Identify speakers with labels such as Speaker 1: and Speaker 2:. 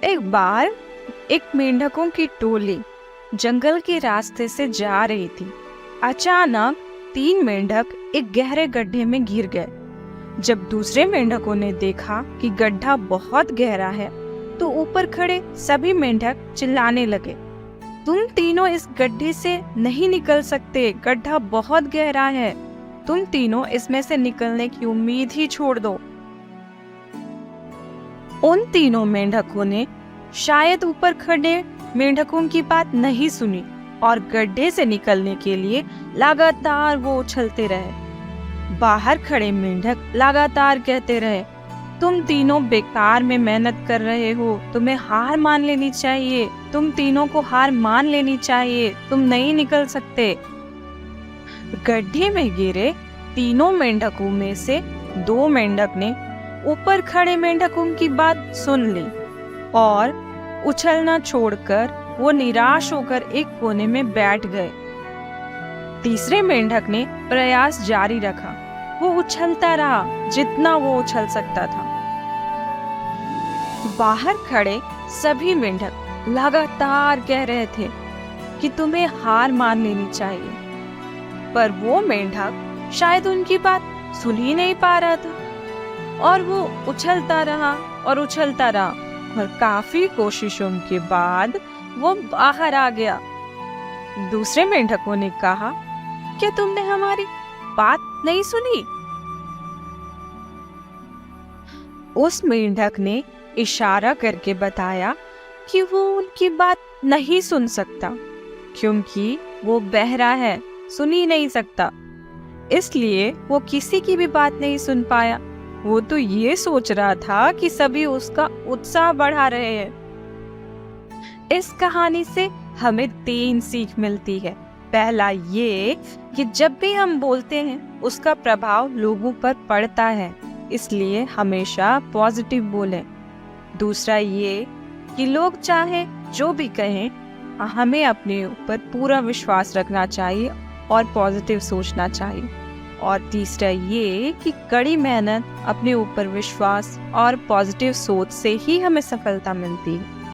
Speaker 1: एक बार एक मेंढकों की टोली जंगल के रास्ते से जा रही थी। अचानक 3 मेंढक एक गहरे गड्ढे में गिर गए। जब दूसरे मेंढकों ने देखा कि गड्ढा बहुत गहरा है, तो ऊपर खड़े सभी मेंढक चिल्लाने लगे, तुम तीनों इस गड्ढे से नहीं निकल सकते, गड्ढा बहुत गहरा है। तुम तीनों इसमें से निकलने की उम्मीद ही छोड़ दो। उन तीनों मेंढकों ने शायद ऊपर खड़े मेंढकों की बात नहीं सुनी और गड्ढे से निकलने के लिए लगातार वो उछलते रहे। बाहर खड़े मेंढक लगातार कहते रहे, तुम तीनों बेकार में मेहनत कर रहे हो, तुम्हें हार मान लेनी चाहिए, तुम तीनों को हार मान लेनी चाहिए, तुम नहीं निकल सकते। गड्ढे में गिरे तीनों मेंढकों में से 2 मेंढक ने ऊपर खड़े मेंढकों की बात सुन ली और उछलना छोड़कर वो निराश होकर एक कोने में बैठ गए। तीसरे मेंढक ने प्रयास जारी रखा। वो उछलता रहा जितना वो उछल सकता था। बाहर खड़े सभी मेंढक लगातार कह रहे थे कि तुम्हें हार मान लेनी चाहिए, पर वो मेंढक शायद उनकी बात सुन ही नहीं पा रहा था और वो उछलता रहा और उछलता रहा और काफी कोशिशों के बाद वो बाहर आ गया। दूसरे मेंढकों ने कहा, क्या तुमने हमारी बात नहीं सुनी? उस मेंढक ने इशारा करके बताया कि वो उनकी बात नहीं सुन सकता क्योंकि वो बहरा है, सुन ही नहीं सकता। इसलिए वो किसी की भी बात नहीं सुन पाया। वो तो ये सोच रहा था कि सभी उसका उत्साह बढ़ा रहे हैं। इस कहानी से हमें 3 सीख मिलती है। पहला ये कि जब भी हम बोलते हैं उसका प्रभाव लोगों पर पड़ता है, इसलिए हमेशा पॉजिटिव बोलें। दूसरा ये कि लोग चाहे जो भी कहें, हमें अपने ऊपर पूरा विश्वास रखना चाहिए और पॉजिटिव सोचना चाहिए। और तीसरा ये कि कड़ी मेहनत, अपने ऊपर विश्वास और पॉजिटिव सोच से ही हमें सफलता मिलती है।